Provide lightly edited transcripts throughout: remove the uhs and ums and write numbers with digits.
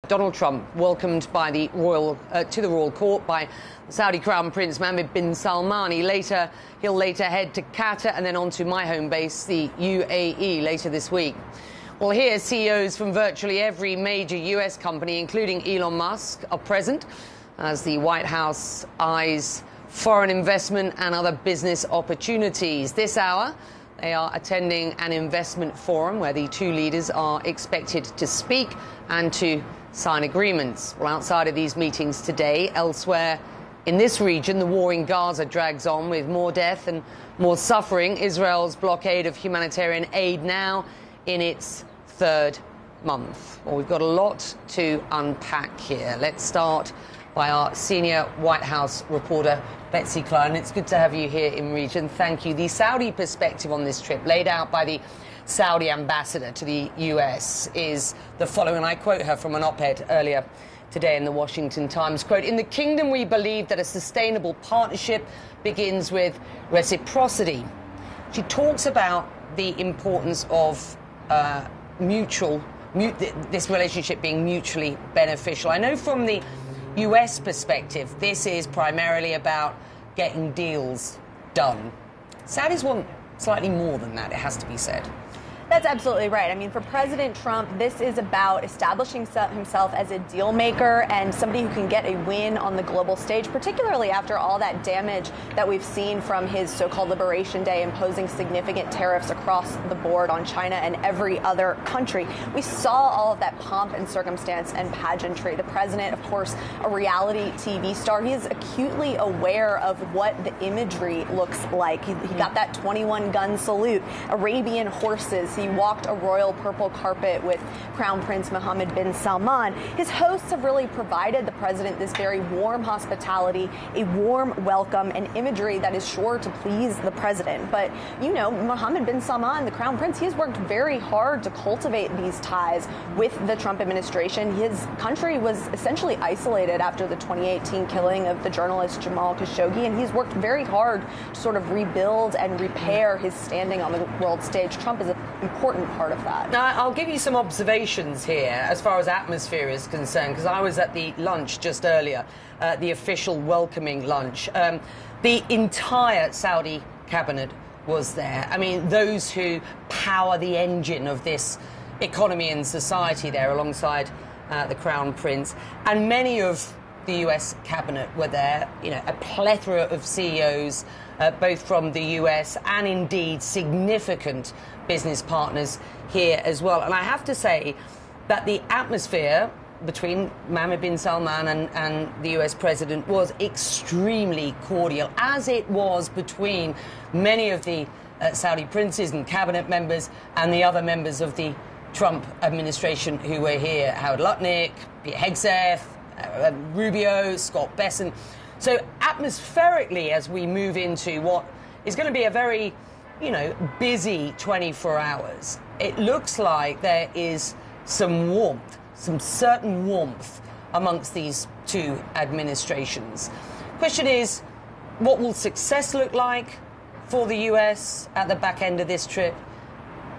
Donald Trump welcomed by the to the royal court by Saudi Crown Prince Mohammed bin Salman. He'll later head to Qatar and then on to my home base, the UAE, later this week. Well, here, CEOs from virtually every major US company, including Elon Musk, are present as the White House eyes foreign investment and other business opportunities. This hour, they are attending an investment forum where the two leaders are expected to speak and to sign agreements. Well, outside of these meetings today, elsewhere in this region, the war in Gaza drags on with more death and more suffering. Israel's blockade of humanitarian aid now in its third month. Well, we've got a lot to unpack here. Let's start by our senior White House reporter, Betsy Klein. It's good to have you here in region. Thank you. The Saudi perspective on this trip, laid out by the Saudi ambassador to the US, is the following. I quote her from an op-ed earlier today in the Washington Times. Quote, "In the kingdom, we believe that a sustainable partnership begins with reciprocity." She talks about the importance of this relationship being mutually beneficial. I know from the US perspective, this is primarily about getting deals done. Saudis want slightly more than that, it has to be said. That's absolutely right. I mean, for President Trump, this is about establishing himself as a deal maker and somebody who can get a win on the global stage, particularly after all that damage that we've seen from his so-called Liberation Day, imposing significant tariffs across the board on China and every other country. We saw all of that pomp and circumstance and pageantry. The president, of course, a reality TV star, he is acutely aware of what the imagery looks like. He got that 21-gun salute, Arabian horses. He walked a royal purple carpet with Crown Prince Mohammed bin Salman. His hosts have really provided the president this very warm hospitality, a warm welcome, and imagery that is sure to please the president. But, you know, Mohammed bin Salman, the Crown Prince, he has worked very hard to cultivate these ties with the Trump administration. His country was essentially isolated after the 2018 killing of the journalist Jamal Khashoggi, and he's worked very hard to sort of rebuild and repair his standing on the world stage. Trump is an important part of that. Now, I'll give you some observations here as far as atmosphere is concerned, because I was at the lunch just earlier, the official welcoming lunch. The entire Saudi cabinet was there. I mean, those who power the engine of this economy and society there alongside the Crown Prince. And many of the US cabinet were there, you know, a plethora of CEOs, both from the US and indeed significant business partners here as well. And I have to say that the atmosphere between Mohammed bin Salman and the US president was extremely cordial, as it was between many of the Saudi princes and cabinet members and the other members of the Trump administration who were here: Howard Lutnick, Pete Hegseth, Rubio, Scott Bessent. So atmospherically, as we move into what is going to be a very, you know, busy 24 hours, it looks like there is some warmth, some certain warmth amongst these two administrations. Question is, what will success look like for the US at the back end of this trip?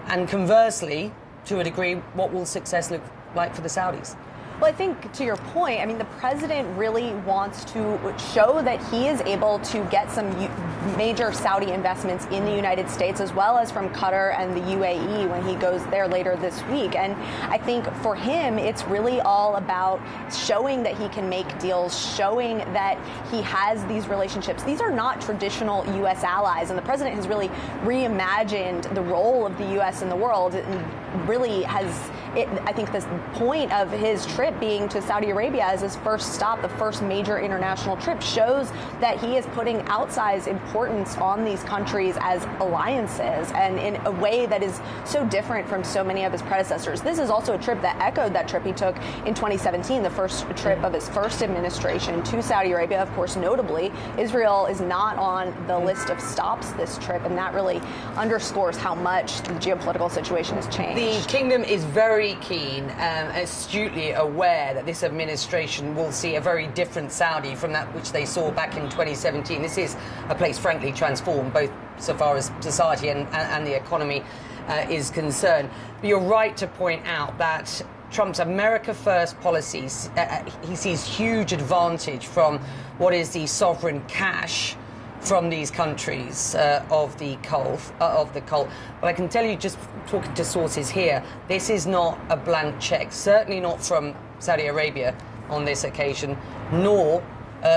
And conversely, to a degree, what will success look like for the Saudis? Well, I think to your point, I mean, the president really wants to show that he is able to get some major Saudi investments in the United States, as well as from Qatar and the UAE when he goes there later this week. And I think for him, it's really all about showing that he can make deals, showing that he has these relationships. These are not traditional U.S. allies, and the president has really reimagined the role of the U.S. in the world and really has, I think the point of his trip being to Saudi Arabia as his first stop, the first major international trip, shows that he is putting outsized importance on these countries as alliances, and in a way that is so different from so many of his predecessors. This is also a trip that echoed that trip he took in 2017, the first trip of his first administration to Saudi Arabia. Of course, notably, Israel is not on the list of stops this trip, and that really underscores how much the geopolitical situation has changed. The kingdom is very keen, astutely aware that this administration will see a very different Saudi from that which they saw back in 2017. This is a place, frankly, transformed, both so far as society and the economy is concerned. But you're right to point out that Trump's America First policies, he sees huge advantage from what is the sovereign cash from these countries of the Gulf. But I can tell you, just talking to sources here, this is not a blank check. Certainly not from Saudi Arabia on this occasion, nor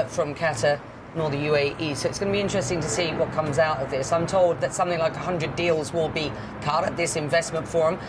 from Qatar, nor the UAE. So it's going to be interesting to see what comes out of this. I'm told that something like 100 deals will be cut at this investment forum.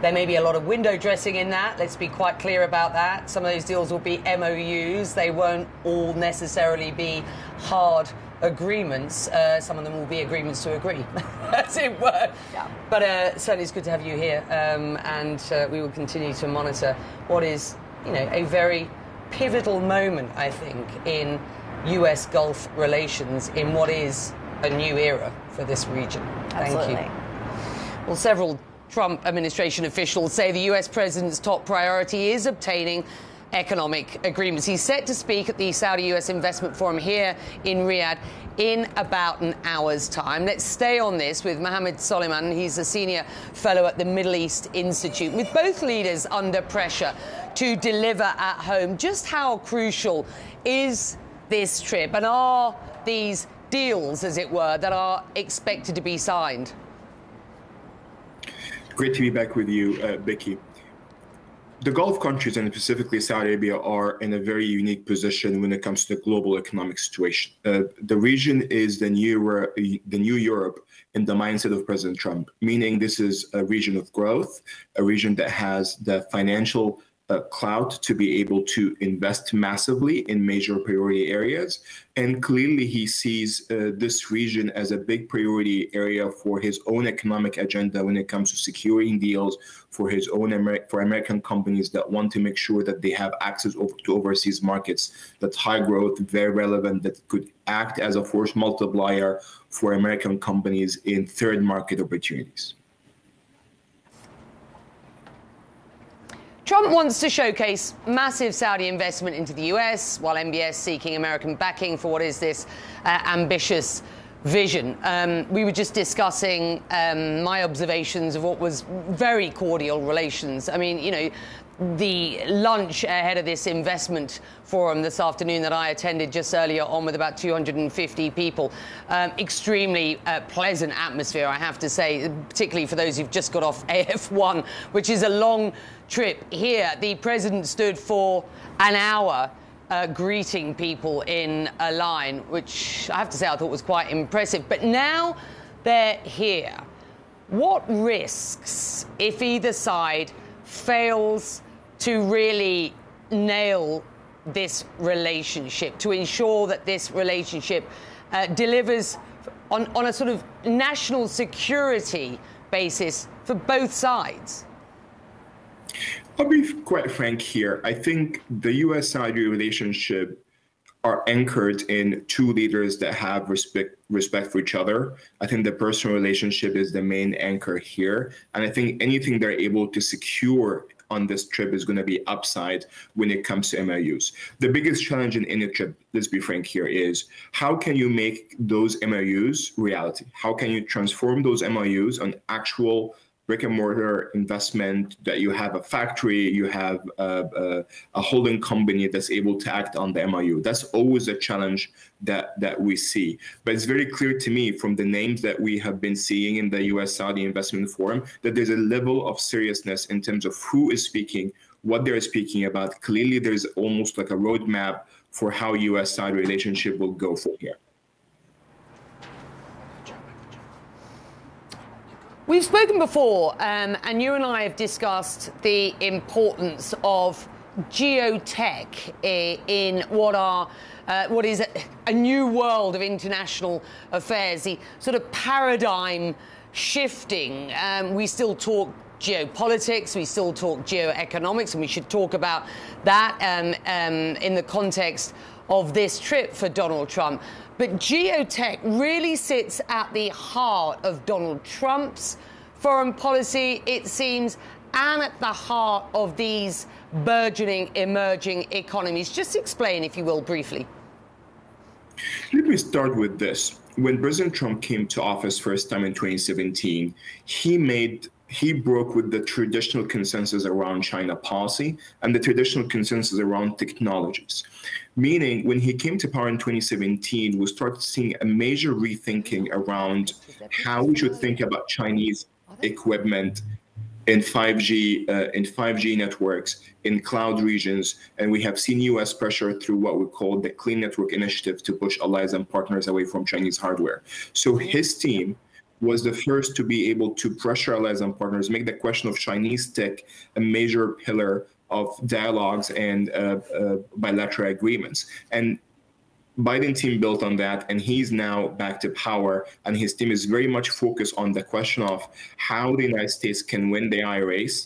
There may be a lot of window dressing in that. Let's be quite clear about that. Some of those deals will be MOUs. They won't all necessarily be hard agreements. Some of them will be agreements to agree, as it were. Yeah. But certainly it's good to have you here, and we will continue to monitor what is, a very pivotal moment, I think, in US Gulf relations in what is a new era for this region. Absolutely. Thank you. Well, several Trump administration officials say the US president's top priority is obtaining economic agreements. He's set to speak at the Saudi-US Investment Forum here in Riyadh in about an hour's time. Let's stay on this with Mohammed Soliman. He's a senior fellow at the Middle East Institute. With both leaders under pressure to deliver at home, just how crucial is this trip, and are these deals, as it were, that are expected to be signed? Great to be back with you, Becky. The Gulf countries, and specifically Saudi Arabia, are in a very unique position when it comes to the global economic situation. The region is the new Europe in the mindset of President Trump, meaning this is a region of growth, a region that has the financial clout to be able to invest massively in major priority areas. And clearly he sees this region as a big priority area for his own economic agenda when it comes to securing deals for his own for American companies that want to make sure that they have access to overseas markets that's high growth, very relevant, that could act as a force multiplier for American companies in third market opportunities. Trump wants to showcase massive Saudi investment into the US, while MBS seeking American backing for what is this ambitious vision. We were just discussing my observations of what was very cordial relations. I mean, the lunch ahead of this investment forum this afternoon that I attended just earlier on with about 250 people. Extremely pleasant atmosphere, I have to say, particularly for those who've just got off AF1, which is a long trip. Here, the president stood for an hour greeting people in a line, which I have to say I thought was quite impressive. But now they're here. What risks, if either side fails to really nail this relationship, to ensure that this relationship delivers on a sort of national security basis for both sides? I'll be quite frank here. I think the US-Saudi relationship are anchored in two leaders that have respect for each other. I think the personal relationship is the main anchor here. And I think anything they're able to secure on this trip is going to be upside when it comes to MOUs. The biggest challenge in any trip, let's be frank here, is how can you make those MOUs reality? How can you transform those MOUs on actual brick and mortar investment, that you have a factory, you have a holding company that's able to act on the MOU. That's always a challenge that we see. But it's very clear to me from the names that we have been seeing in the US-Saudi Investment Forum that there's a level of seriousness in terms of who is speaking, what they're speaking about. Clearly, there's almost like a roadmap for how US-Saudi relationship will go from here. We've spoken before, and you and I have discussed the importance of geotech in what is a new world of international affairs, the sort of paradigm shifting. We still talk geopolitics, we still talk geoeconomics, and we should talk about that in the context of this trip for Donald Trump. But geotech really sits at the heart of Donald Trump's foreign policy, it seems, and at the heart of these burgeoning, emerging economies. Just explain, if you will, briefly. Let me start with this. When President Trump came to office first time in 2017, he made he broke with the traditional consensus around China policy and the traditional consensus around technologies. Meaning, when he came to power in 2017, we started seeing a major rethinking around how we should think about Chinese equipment in 5G networks, in cloud regions, and we have seen U.S. pressure through what we call the Clean Network Initiative to push allies and partners away from Chinese hardware. So his team was the first to be able to pressure allies and partners, make the question of Chinese tech a major pillar of dialogues and bilateral agreements. And Biden team built on that, and he's now back to power, and his team is very much focused on the question of how the United States can win the IRAs